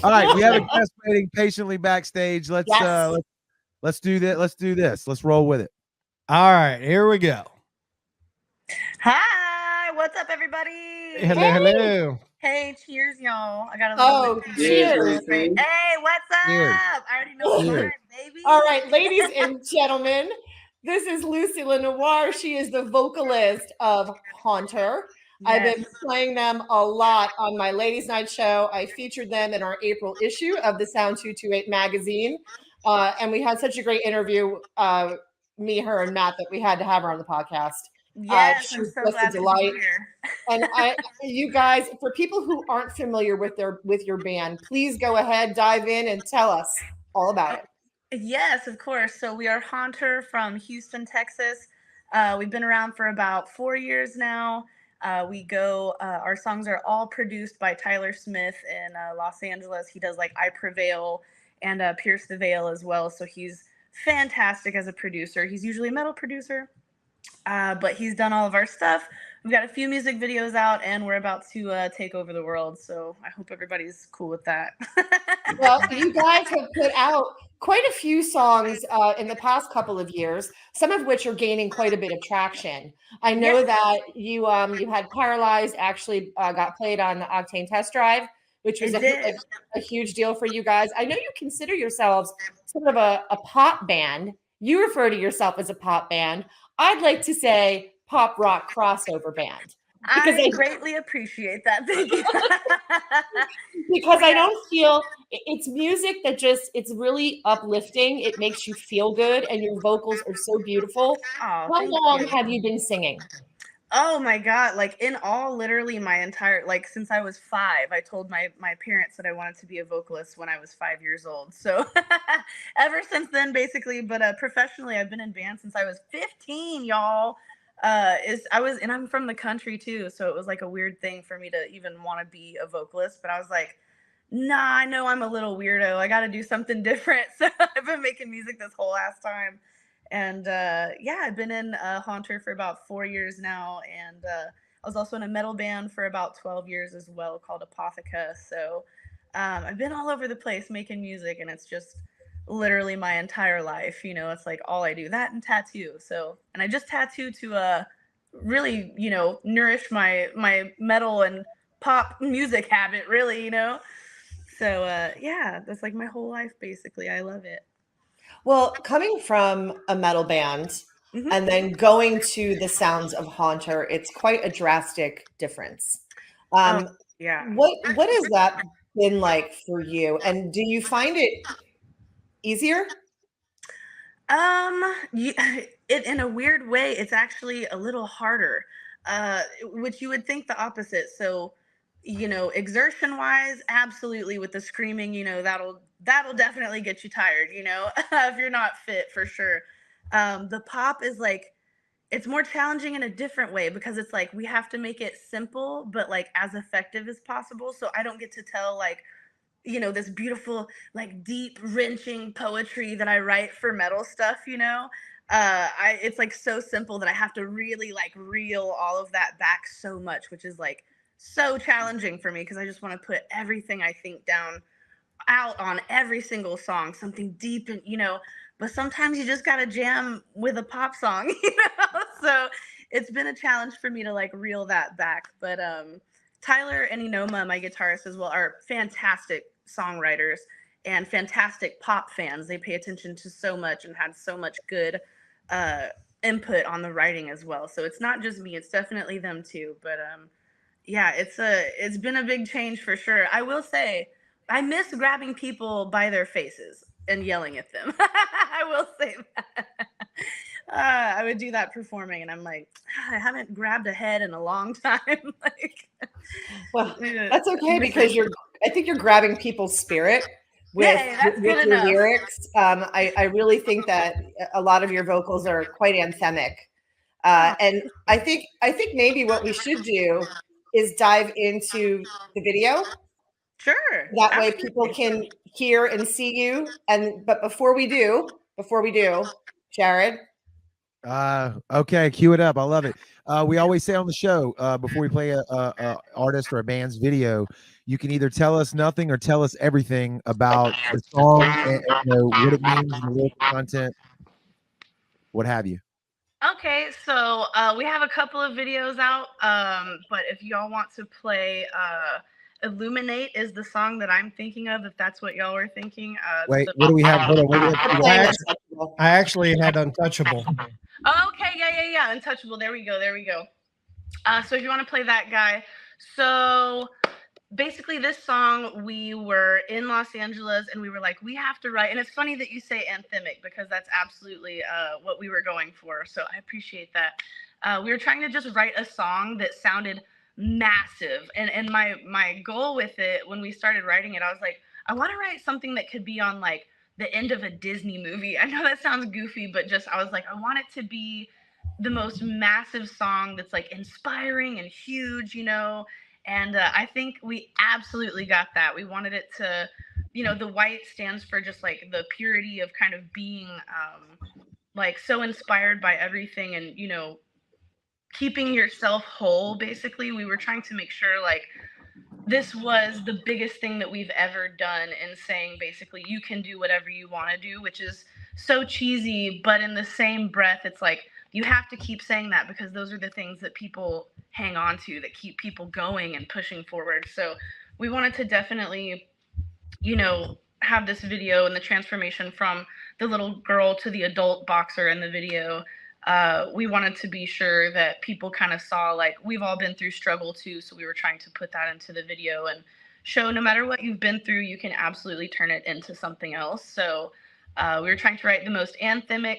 All right, we have a guest waiting patiently backstage. Yes. Let's do that. Let's do this. Let's roll with it. All right, here we go. Hi, what's up, everybody? Hello. Hey, cheers, y'all. I got a little bit too cheers. Hey, what's up? Cheers. I already know the Cheers. word, baby. All right, ladies and gentlemen, this is Lucy Lenoir. She is the vocalist of Haunter. I've been playing them a lot on my Ladies Night show. I featured them in our April issue of the Sound 228 magazine. And we had such a great interview, me, her, and Matt, that we had to have her on the podcast. Yes, She I'm was so just a glad to delight. be here. And you guys, for people who aren't familiar with your band, please go ahead, dive in, and tell us all about it. Yes, of course. So we are Haunter from Houston, Texas. We've been around for about 4 years now. Our songs are all produced by Tyler Smith in Los Angeles. He does like I Prevail and Pierce the Veil as well. So he's fantastic as a producer. He's usually a metal producer, but he's done all of our stuff. We've got a few music videos out, and we're about to take over the world. So I hope everybody's cool with that. Well, you guys have put out quite a few songs in the past couple of years, some of which are gaining quite a bit of traction. I know that you had Paralyzed actually got played on the Octane Test Drive, which was a huge deal for you guys. I know you consider yourselves sort of a pop band. You refer to yourself as a pop band. I'd like to say pop rock crossover band. Because I greatly appreciate that. Thank you. Because I don't feel it's music that it's really uplifting. It makes you feel good, and your vocals are so beautiful. How long have you been singing? Oh my God. Like in all, literally my entire, like since I was 5, I told my parents that I wanted to be a vocalist when I was 5 years old. So ever since then, basically, but professionally, I've been in band since I was 15, y'all. I'm from the country too, so it was like a weird thing for me to even want to be a vocalist, but I was like, nah, I know I'm a little weirdo. I got to do something different. So I've been making music this whole ass time. And I've been in Haunter for about 4 years now, and I was also in a metal band for about 12 years as well called Apotheca. So I've been all over the place making music, and it's just literally my entire life. You know, it's like all I do, that and tattoo. So, and I just tattoo to really, you know, nourish my metal and pop music habit, really, you know. So that's like my whole life basically. I love it. Well, coming from a metal band and then going to the sounds of Haunter, it's quite a drastic difference. What has that been like for you? And do you find it easier? In a weird way, it's actually a little harder, which you would think the opposite. So, you know, exertion wise, absolutely with the screaming, you know, that'll definitely get you tired, you know, if you're not fit for sure. The pop is like, it's more challenging in a different way because it's like we have to make it simple, but like as effective as possible. So I don't get to tell like, you know, this beautiful, like deep, wrenching poetry that I write for metal stuff, you know. It's like so simple that I have to really like reel all of that back so much, which is like so challenging for me because I just want to put everything I think down out on every single song, something deep and, you know, but sometimes you just got to jam with a pop song, you know. So it's been a challenge for me to like reel that back. But Tyler and Enoma, my guitarist as well, are fantastic songwriters and fantastic pop fans. They pay attention to so much and had so much good input on the writing as well. So it's not just me, it's definitely them too. But it's been a big change for sure. I will say I miss grabbing people by their faces and yelling at them. I will say that. I would do that performing, and I'm like, I haven't grabbed a head in a long time. Like, well, that's okay because I think you're grabbing people's spirit with your lyrics. I really think that a lot of your vocals are quite anthemic, and I think maybe what we should do is dive into the video. Sure. That way people can hear and see you. But before we do, Jared, Okay, cue it up. I love it. We always say on the show before we play a artist or a band's video, you can either tell us nothing or tell us everything about the song, what it means, the lyrical content, what have you. Okay, so we have a couple of videos out, but if y'all want to play Illuminate is the song that I'm thinking of, if that's what y'all were thinking. Wait, what do we have? Hold on, what do we have? We're playing Untouchable. I actually had Untouchable. Okay, yeah. Untouchable. There we go. So if you want to play that guy. So basically this song, we were in Los Angeles and we were like, we have to write. And it's funny that you say anthemic because that's absolutely what we were going for. So I appreciate that. We were trying to just write a song that sounded massive. And my goal with it when we started writing it, I was like, I want to write something that could be on like the end of a Disney movie. I know that sounds goofy, but just I was like, I want it to be the most massive song that's like inspiring and huge, and I think we absolutely got that. We wanted it to, the white stands for just like the purity of kind of being like so inspired by everything and keeping yourself whole. Basically, we were trying to make sure like this was the biggest thing that we've ever done in saying basically you can do whatever you want to do, which is so cheesy, but in the same breath it's like you have to keep saying that because those are the things that people hang on to, that keep people going and pushing forward. So we wanted to definitely have this video and the transformation from the little girl to the adult boxer in the video. We wanted to be sure that people kind of saw like we've all been through struggle too, so we were trying to put that into the video and show no matter what you've been through, you can absolutely turn it into something else. So we were trying to write the most anthemic,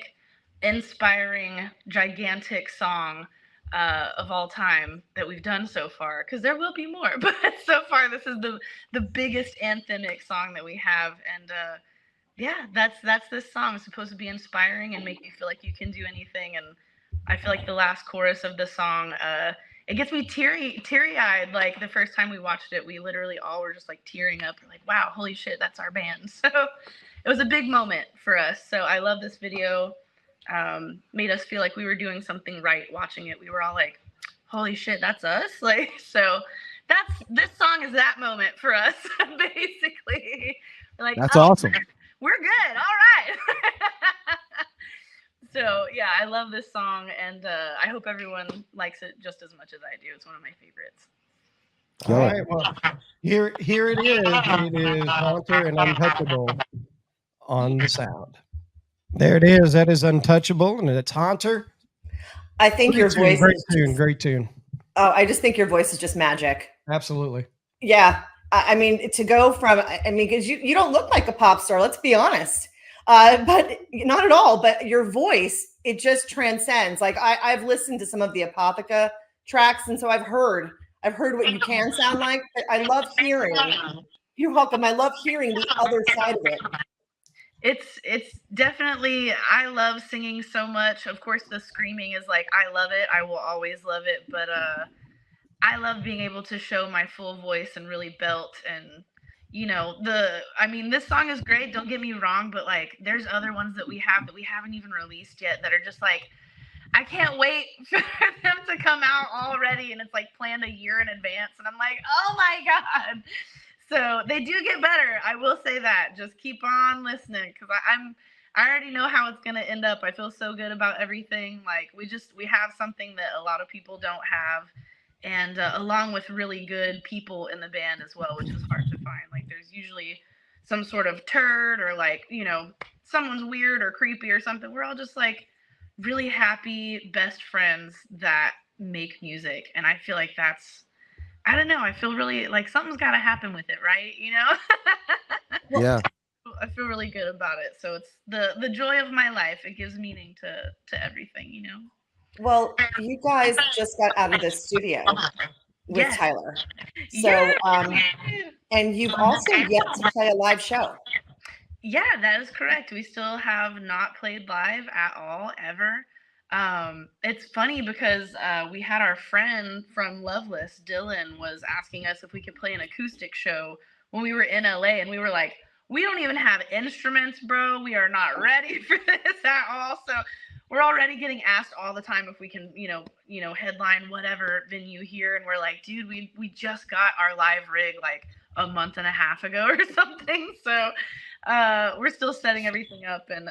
inspiring, gigantic song of all time that we've done so far, because there will be more, but so far this is the biggest anthemic song that we have. And yeah, that's this song. It's supposed to be inspiring and make you feel like you can do anything. And I feel like the last chorus of the song, it gets me teary-eyed. Like the first time we watched it, we literally all were just like tearing up. We're like, wow, holy shit, that's our band. So it was a big moment for us. So I love this video. Made us feel like we were doing something right watching it. We were all like, holy shit, that's us. Like, so this song is that moment for us, basically. Like, That's awesome. We're good. All right. So yeah, I love this song, and I hope everyone likes it just as much as I do. It's one of my favorites. All right, well, here it is. It is Haunter and Untouchable on the sound. There it is. That is Untouchable, and it's Haunter. I think your voice Great tune. Oh, I just think your voice is just magic. Absolutely. Yeah. I mean, to go from, because you don't look like a pop star, let's be honest. But not at all. But your voice, it just transcends. Like I've listened to some of the Apotheca tracks, and so I've heard what you can sound like. I love hearing. You're welcome. I love hearing the other side of it. It's definitely, I love singing so much. Of course, the screaming is like, I love it. I will always love it. But I love being able to show my full voice and really belt. And, this song is great. Don't get me wrong. But like, there's other ones that we haven't even released yet that are just like, I can't wait for them to come out already. And it's like planned a year in advance. And I'm like, oh my God. So they do get better. I will say that. Just keep on listening, because I already know how it's going to end up. I feel so good about everything. Like we have something that a lot of people don't have, and along with really good people in the band as well, which is hard to find. Like there's usually some sort of turd or like, someone's weird or creepy or something. We're all just like really happy best friends that make music. And I feel like that's, I don't know. I feel really like something's got to happen with it, right? Yeah. I feel really good about it. So it's the joy of my life. It gives meaning to everything, Well, you guys just got out of the studio with Yes. Tyler. So, Yeah. and you've also yet to play a live show. Yeah, that is correct. We still have not played live at all, ever. It's funny because we had our friend from Loveless, Dylan, was asking us if we could play an acoustic show when we were in LA, and we were like, we don't even have instruments, bro. We are not ready for this at all. So we're already getting asked all the time if we can, headline whatever venue here, and we're like, dude, we just got our live rig like a month and a half ago or something. So we're still setting everything up, and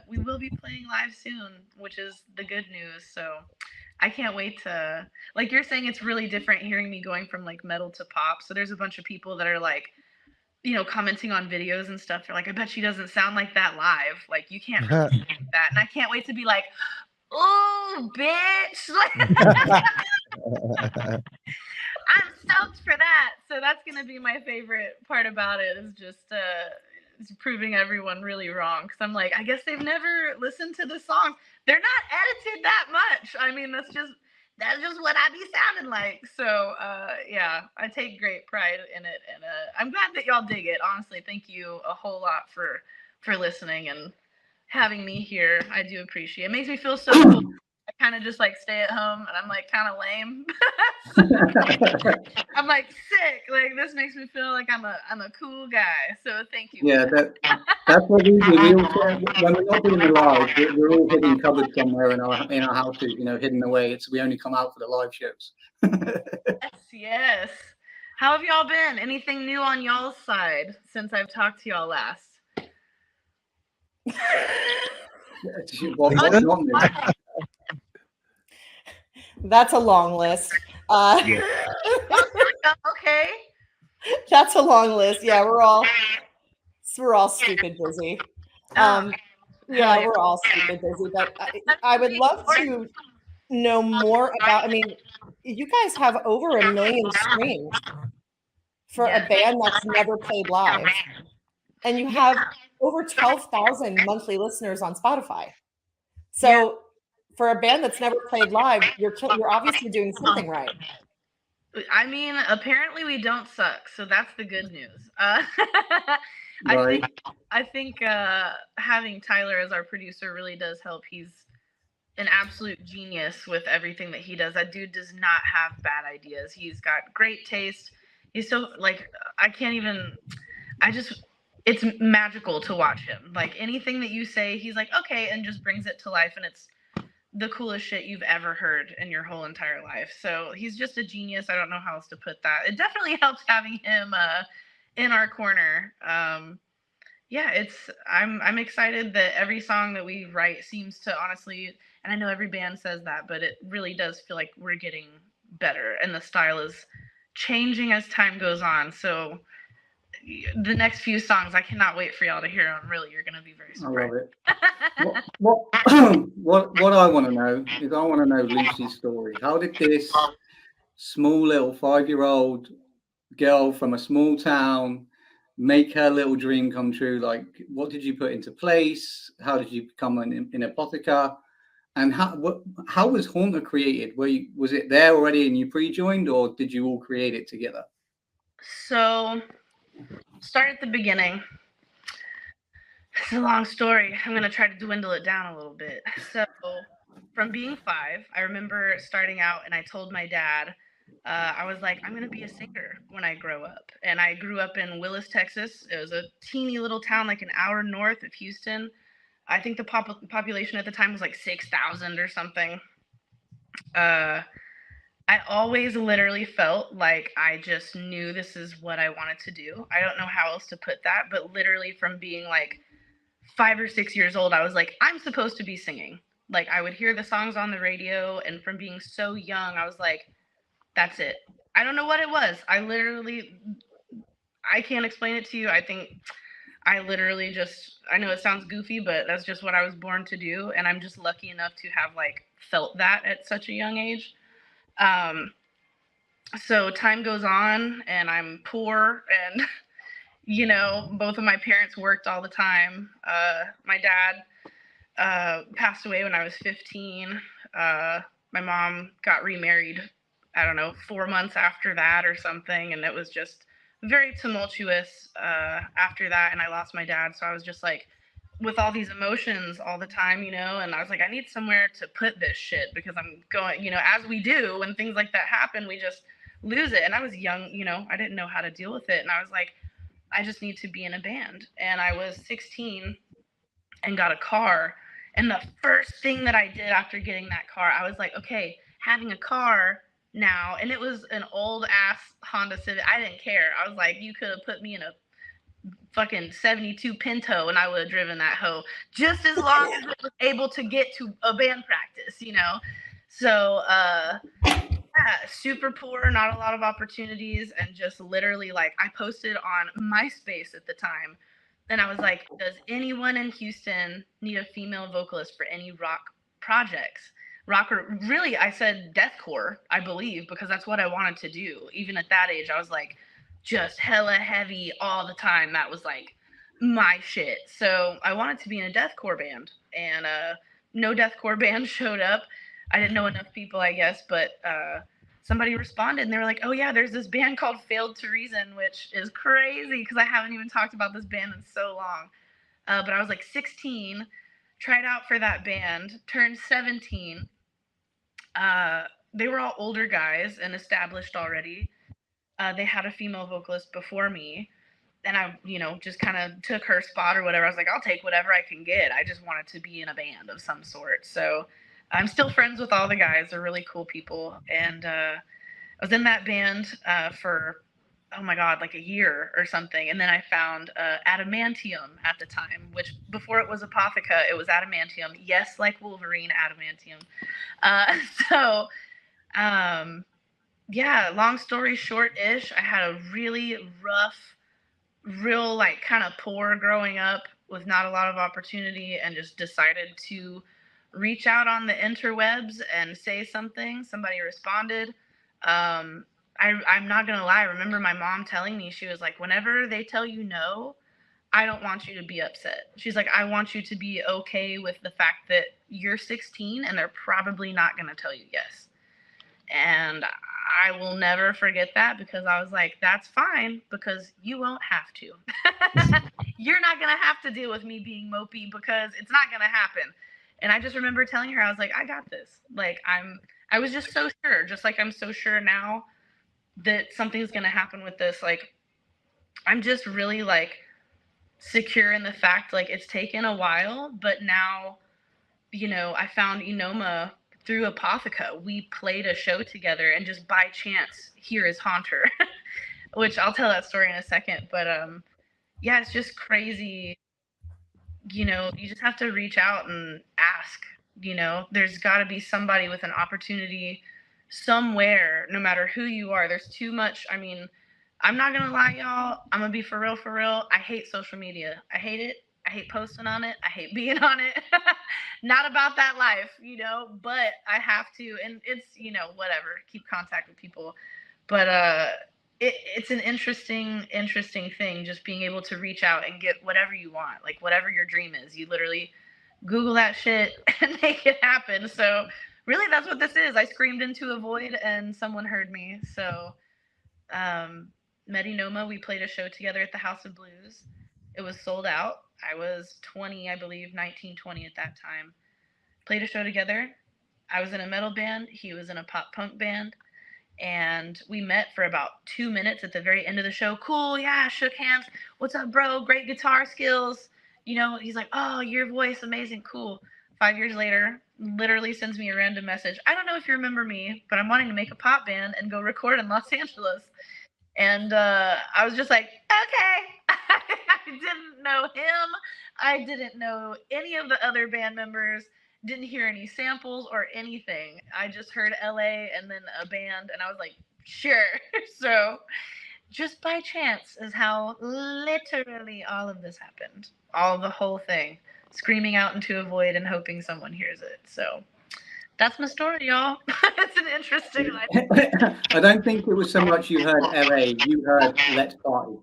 we will be playing live soon, which is the good news. So I can't wait to, like you're saying, it's really different hearing me going from like metal to pop. So there's a bunch of people that are like, commenting on videos and stuff. They're like, I bet she doesn't sound like that live. Like, you can't really think that. And I can't wait to be like, oh, bitch. I'm stoked for that. So that's going to be my favorite part about it, is just proving everyone really wrong. Because I'm like, I guess they've never listened to the song. They're not edited that much. I mean, that's just what I be sounding like. So yeah, I take great pride in it, and I'm glad that y'all dig it. Honestly, thank you a whole lot for listening and having me here. I do appreciate it. It makes me feel so cool. I kind of just like stay at home, and I'm like kind of lame. I'm like sick. Like, this makes me feel like I'm a cool guy. So thank you. Yeah, that's what we do. We all, when we're not doing the live, we're all hidden cupboard somewhere in our houses, hidden away. We only come out for the live shows. Yes. How have y'all been? Anything new on y'all's side since I've talked to y'all last? That's a long list. Okay. That's a long list. Yeah, we're all stupid busy. Yeah, we're all stupid busy. But I would love to know more about. I mean, you guys have over 1 million streams for a band that's never played live, and you have over 12,000 monthly listeners on Spotify. So for a band that's never played live, you're obviously doing something right. I mean, apparently we don't suck, so that's the good news. Right. I think having Tyler as our producer really does help. He's an absolute genius with everything that he does. That dude does not have bad ideas. He's got great taste. He's so, like, it's magical to watch him. Like, anything that you say, he's like, okay, and just brings it to life, and it's the coolest shit you've ever heard in your whole entire life. So he's just a genius. I don't know how else to put that. It definitely helps having him in our corner. Yeah, I'm excited that every song that we write seems to, honestly, and I know every band says that, but it really does feel like we're getting better, and the style is changing as time goes on. So the next few songs, I cannot wait for y'all to hear them. Really, you're gonna be very surprised. I love it. What I want to know is, I want to know Lucy's story. How did this small little 5-year-old girl from a small town make her little dream come true? Like, what did you put into place? How did you become an apotheker? And how was Haunter created? Was it there already and you pre-joined, or did you all create it together? So, start at the beginning. It's a long story. I'm going to try to dwindle it down a little bit. So, from being 5, I remember starting out, and I told my dad, I was like, I'm going to be a singer when I grow up. And I grew up in Willis, Texas. It was a teeny little town, like an hour north of Houston. I think the population at the time was like 6,000 or something. I always literally felt like I just knew this is what I wanted to do. I don't know how else to put that, but literally from being like 5 or 6 years old, I was like, I'm supposed to be singing. Like, I would hear the songs on the radio, and from being so young, I was like, that's it. I don't know what it was. I can't explain it to you. I think I literally I know it sounds goofy, but that's just what I was born to do. And I'm just lucky enough to have like felt that at such a young age. So time goes on, and I'm poor, and both of my parents worked all the time. My dad passed away when I was 15. My mom got remarried, I don't know, 4 months after that or something, and it was just very tumultuous after that, and I lost my dad. So I was just like, with all these emotions all the time, and I was like, I need somewhere to put this shit, because I'm going, as we do when things like that happen, we just lose it. And I was young, I didn't know how to deal with it. And I was like, I just need to be in a band. And I was 16 and got a car. And the first thing that I did after getting that car, I was like, okay, having a car now, and it was an old ass Honda Civic. I didn't care. I was like, you could have put me in a fucking 72 Pinto and I would have driven that hoe just as long as I was able to get to a band practice, you know? So, yeah, super poor, not a lot of opportunities, and just literally like I posted on MySpace at the time, and I was like, does anyone in Houston need a female vocalist for any rock projects? Rock, or really, I said deathcore, I believe, because that's what I wanted to do. Even at that age, I was like, just hella heavy all the time. That was like my shit. So I wanted to be in a deathcore band, and no deathcore band showed up. I didn't know enough people, I guess, but somebody responded and they were like, oh yeah, there's this band called Failed to Reason, which is crazy because I haven't even talked about this band in so long. But I was like 16, tried out for that band, turned 17. They were all older guys and established already. They had a female vocalist before me, and I, just kind of took her spot or whatever. I was like, I'll take whatever I can get. I just wanted to be in a band of some sort. So I'm still friends with all the guys. They're really cool people. And I was in that band for, oh my God, like a year or something. And then I found Adamantium at the time, which before it was Apotheca, it was Adamantium. Yes, like Wolverine, Adamantium. Yeah, long story short-ish, I had a really rough, real like kind of poor growing up with not a lot of opportunity, and just decided to reach out on the interwebs and say something. Somebody responded. I'm not gonna lie, I remember my mom telling me, she was like, whenever they tell you no, I don't want you to be upset. She's like, I want you to be okay with the fact that you're 16 and they're probably not gonna tell you yes. And I will never forget that, because I was like, that's fine, because you won't have to. You're not going to have to deal with me being mopey, because it's not going to happen. And I just remember telling her, I was like, I got this. Like, I was just so sure, just like I'm so sure now that something's going to happen with this. Like, I'm just really like secure in the fact, like, it's taken a while, but now, I found Enoma through Apotheca. We played a show together, and just by chance, here is Haunter, which I'll tell that story in a second. But yeah, it's just crazy. You just have to reach out and ask. There's got to be somebody with an opportunity somewhere, no matter who you are. There's too much. I mean, I'm not gonna lie, y'all. I'm gonna be for real, for real. I hate social media. I hate it. I hate posting on it. I hate being on it. Not about that life, but I have to. And it's, whatever, keep contact with people. But it's an interesting thing, just being able to reach out and get whatever you want, like whatever your dream is. You literally Google that shit and make it happen. So really, that's what this is. I screamed into a void and someone heard me. So met Enoma. We played a show together at the House of Blues. It was sold out. I was 20, I believe, 19, 20 at that time. Played a show together. I was in a metal band. He was in a pop punk band. And we met for about 2 minutes at the very end of the show. Cool, yeah, shook hands. What's up, bro? Great guitar skills. He's like, oh, your voice, amazing, cool. 5 years later, literally sends me a random message. I don't know if you remember me, but I'm wanting to make a pop band and go record in Los Angeles. And I was just like, okay. I didn't know him. I didn't know any of the other band members. Didn't hear any samples or anything. I just heard LA and then a band, and I was like, sure. So just by chance is how literally all of this happened. The whole thing. Screaming out into a void and hoping someone hears it. So that's my story, y'all. It's an interesting life. I don't think it was so much you heard LA, you heard Let's Party.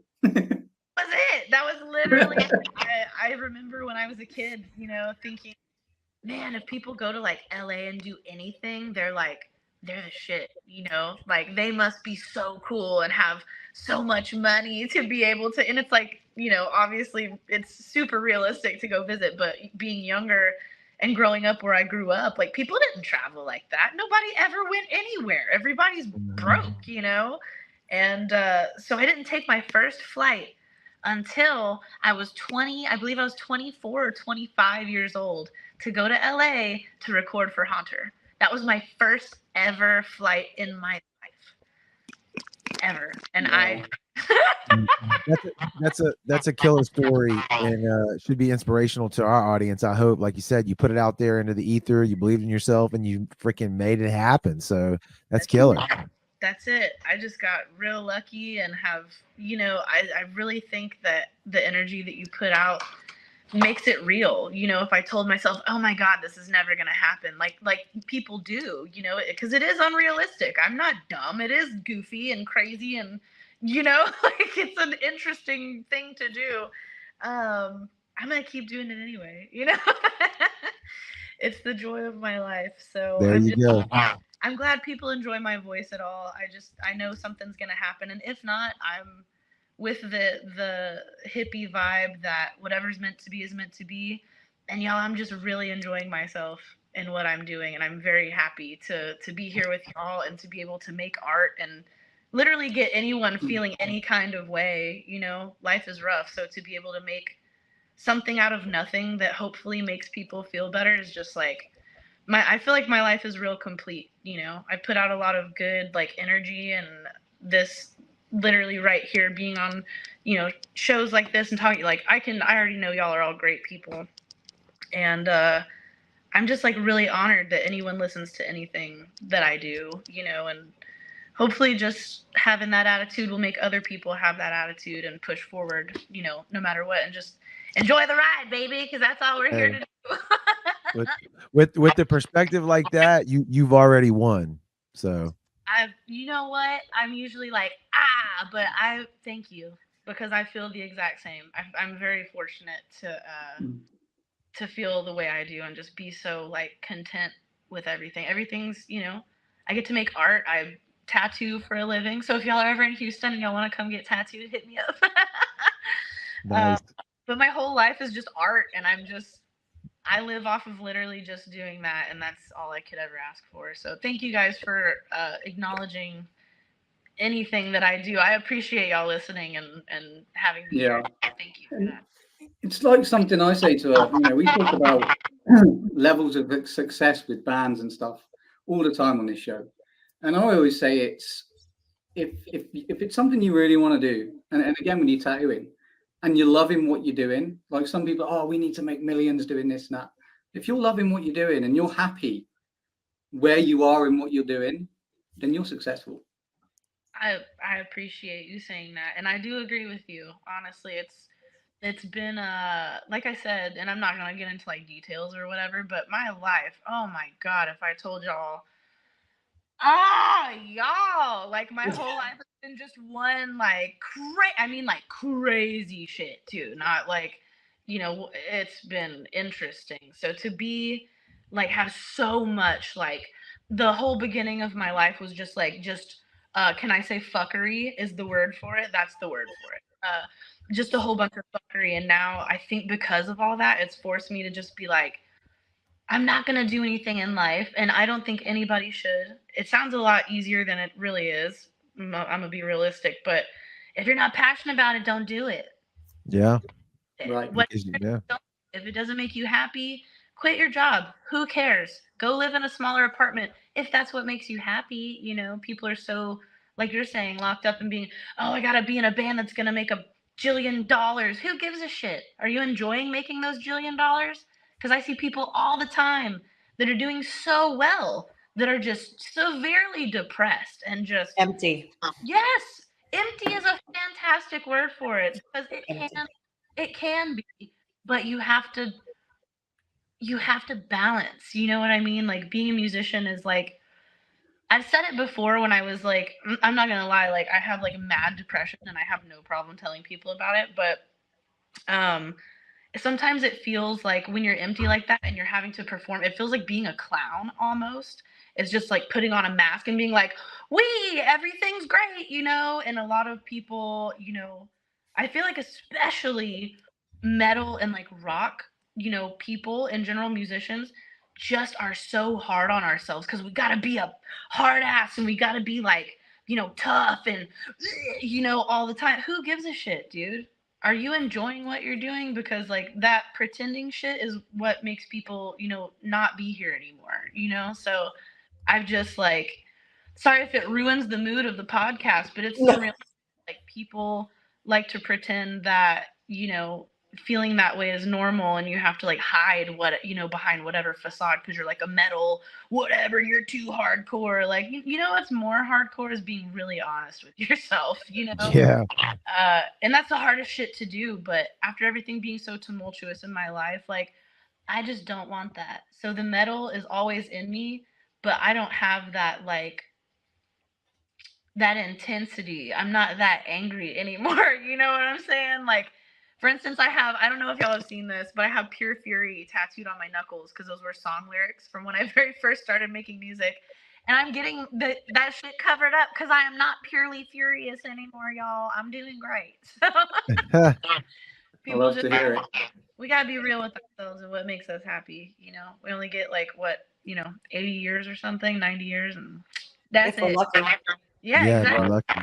Was it. That was literally I remember when I was a kid, thinking, man, if people go to like LA and do anything, they're the shit, like they must be so cool and have so much money to be able to. And it's like, obviously it's super realistic to go visit, but being younger and growing up where I grew up, like people didn't travel like that. Nobody ever went anywhere. Everybody's broke, And so I didn't take my first flight until I was 20, I believe I was 24 or 25 years old, to go to LA to record for Haunter. That was my first ever flight in my life. Ever. And Wow. That's a killer story, and should be inspirational to our audience. I hope, like you said, you put it out there into the ether, you believed in yourself, and you freaking made it happen. So that's killer. That's it. I just got real lucky and have, I really think that the energy that you put out makes it real. If I told myself, oh my God, this is never going to happen, like people do, because it is unrealistic. I'm not dumb. It is goofy and crazy and, like it's an interesting thing to do. I'm going to keep doing it anyway, It's the joy of my life. So There you go. I'm glad people enjoy my voice at all. I know something's going to happen. And if not, I'm with the hippie vibe that whatever's meant to be is meant to be. And y'all, I'm just really enjoying myself in what I'm doing. And I'm very happy to be here with y'all and to be able to make art and literally get anyone feeling any kind of way. Life is rough. So to be able to make something out of nothing that hopefully makes people feel better is just like, I feel like my life is real complete. I put out a lot of good like energy, and this literally right here being on, shows like this and talking, like I already know y'all are all great people. And I'm just like really honored that anyone listens to anything that I do, and hopefully just having that attitude will make other people have that attitude and push forward, no matter what, and just enjoy the ride, baby, because that's all we're here to do. with the perspective like that, you've already won. So you know what? I'm usually like, but I thank you, because I feel the exact same. I'm very fortunate to feel the way I do and just be so like content with everything. Everything's, I get to make art. I tattoo for a living. So if y'all are ever in Houston and y'all want to come get tattooed, hit me up. nice. But my whole life is just art, and I live off of literally just doing that, and that's all I could ever ask for. So thank you guys for acknowledging anything that I do. I appreciate y'all listening and having me here. Thank you for that. It's like something I say to her. We talk about levels of success with bands and stuff all the time on this show, and I always say it's if it's something you really want to do, and again when you're tattooing and you're loving what you're doing, like some people, we need to make millions doing this and that. If you're loving what you're doing and you're happy where you are in what you're doing, then you're successful. I appreciate you saying that, and I do agree with you. Honestly, it's been like I said, and I'm not gonna get into like details or whatever, but my life, oh my God, if I told y'all, y'all, like my whole life has been just one like crazy shit too. Not like, it's been interesting. So to be like have so much, like the whole beginning of my life was just can I say fuckery is the word for it? That's the word for it. Just a whole bunch of fuckery. And now I think because of all that, it's forced me to just be like, I'm not going to do anything in life, and I don't think anybody should. It sounds a lot easier than it really is. I'm going to be realistic, but if you're not passionate about it, don't do it. Yeah. Right. If it doesn't make you happy, quit your job. Who cares? Go live in a smaller apartment if that's what makes you happy. People are so, like you're saying, locked up and being, I got to be in a band that's going to make $1 jillion. Who gives a shit? Are you enjoying making those $1 jillion? Because I see people all the time that are doing so well that are just severely depressed and just empty. Yes, empty is a fantastic word for it, because it can be, but you have to balance. You know what I mean? Like being a musician is like, I've said it before when I was like, I'm not gonna lie, like I have like mad depression and I have no problem telling people about it, but sometimes it feels like when you're empty like that and you're having to perform, it feels like being a clown almost. It's just like putting on a mask and being like, everything's great, and a lot of people, I feel like especially metal and like rock, people in general, musicians, just are so hard on ourselves because we got to be a hard ass and we got to be like, tough and, all the time. Who gives a shit, dude? are you enjoying what you're doing? Because like that pretending shit is what makes people, not be here anymore. So I've just like, sorry if it ruins the mood of the podcast, but it's some real, like, people like to pretend that, feeling that way is normal, and you have to like hide what, behind whatever facade, because you're like a metal whatever, you're too hardcore. Like, what's more hardcore is being really honest with yourself. Yeah. And that's the hardest shit to do. But after everything being so tumultuous in my life, like, I just don't want that. So the metal is always in me, but I don't have that, like, that intensity. I'm not that angry anymore. You know what I'm saying? Like, for instance, I don't know if y'all have seen this, but I have Pure Fury tattooed on my knuckles because those were song lyrics from when I very first started making music. And I'm getting that shit covered up because I am not purely furious anymore, y'all. I'm doing great. So I love to hear it. we gotta be real with ourselves and what makes us happy. We only get like 80 years or something, 90 years, and that's If we're it. lucky. Yeah, Yeah, exactly. lucky.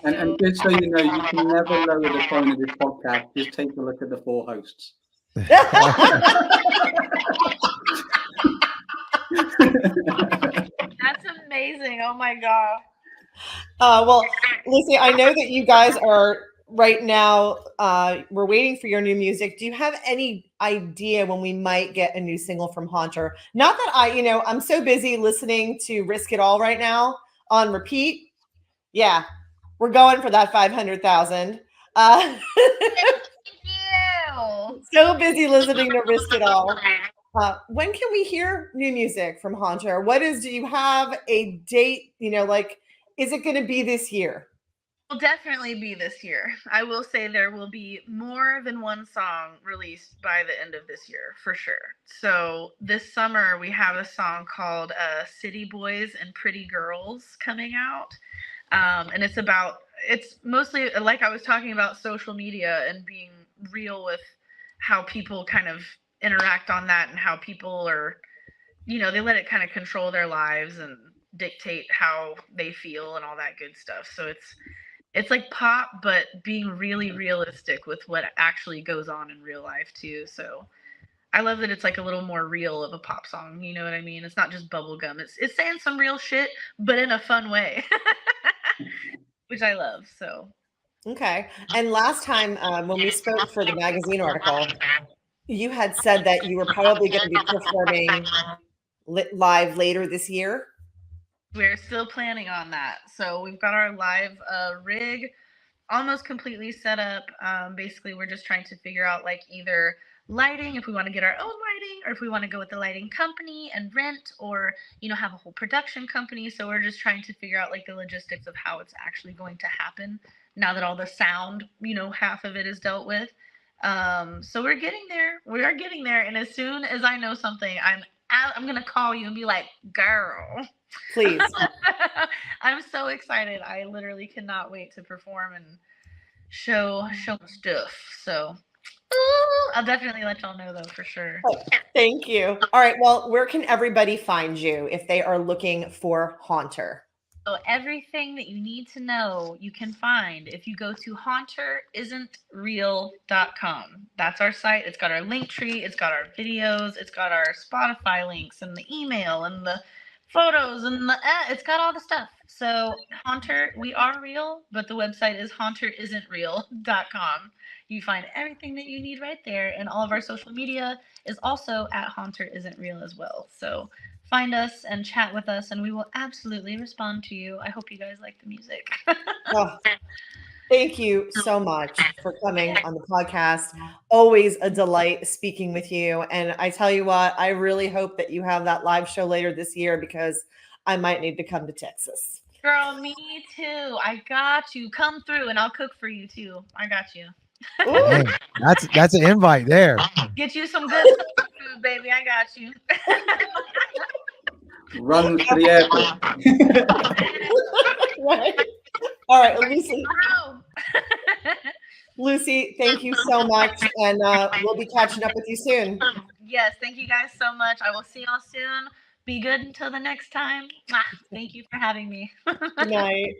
And just so you know, you can never lower the tone of this podcast. Just take a look at the 4 hosts. That's amazing. Oh my god. Well, Lucy, I know that you guys are right now. We're waiting for your new music. Do you have any idea when we might get a new single from Haunter? Not that I'm so busy listening to Risk It All right now on repeat. Yeah, we're going for that 500,000. Thank you. So busy listening to Risk It All. When can we hear new music from Haunter? Do you have a date? Is it going to be this year? Will definitely be this year. I will say there will be more than one song released by the end of this year, for sure. So this summer we have a song called City Boys and Pretty Girls coming out. And it's mostly, like I was talking about, social media and being real with how people kind of interact on that, and how people are, they let it kind of control their lives and dictate how they feel and all that good stuff. So it's like pop, but being really realistic with what actually goes on in real life too. So I love that it's like a little more real of a pop song. You know what I mean? It's not just bubblegum. It's saying some real shit, but in a fun way, which I love. So. Okay. And last time when we spoke for the magazine article, you had said that you were probably going to be performing live later this year. We're still planning on that. So we've got our live rig almost completely set up. Basically, we're just trying to figure out like either lighting, if we want to get our own lighting, or if we want to go with the lighting company and rent, or have a whole production company. So we're just trying to figure out like the logistics of how it's actually going to happen now that all the sound, half of it is dealt with. So we're getting there. We are getting there. And as soon as I know something, I'm gonna call you and be like, girl, please. I'm so excited. I literally cannot wait to perform and show stuff. So I'll definitely let y'all know though, for sure. Thank you. All right. Well, where can everybody find you if they are looking for Haunter? So everything that you need to know, you can find if you go to haunterisn'treal.com. That's our site. It's got our link tree. It's got our videos. It's got our Spotify links and the email and the photos and it's got all the stuff. So Haunter, we are real, but the website is haunterisn'treal.com. You find everything that you need right there, and all of our social media is also at Haunter Isn't Real as well. So find us and chat with us, and we will absolutely respond to you. I hope you guys like the music. Oh, thank you so much for coming on the podcast. Always a delight speaking with you. And I tell you what, I really hope that you have that live show later this year, because I might need to come to Texas. Girl, me too. I got you. Come through, and I'll cook for you too. I got you. Hey, that's an invite there. Get you some good food, baby. I got you. Run to the airport. Right. All right, Lucy. Lucy, thank you so much, and we'll be catching up with you soon. Yes, thank you guys so much. I will see y'all soon. Be good until the next time. Thank you for having me. Good night.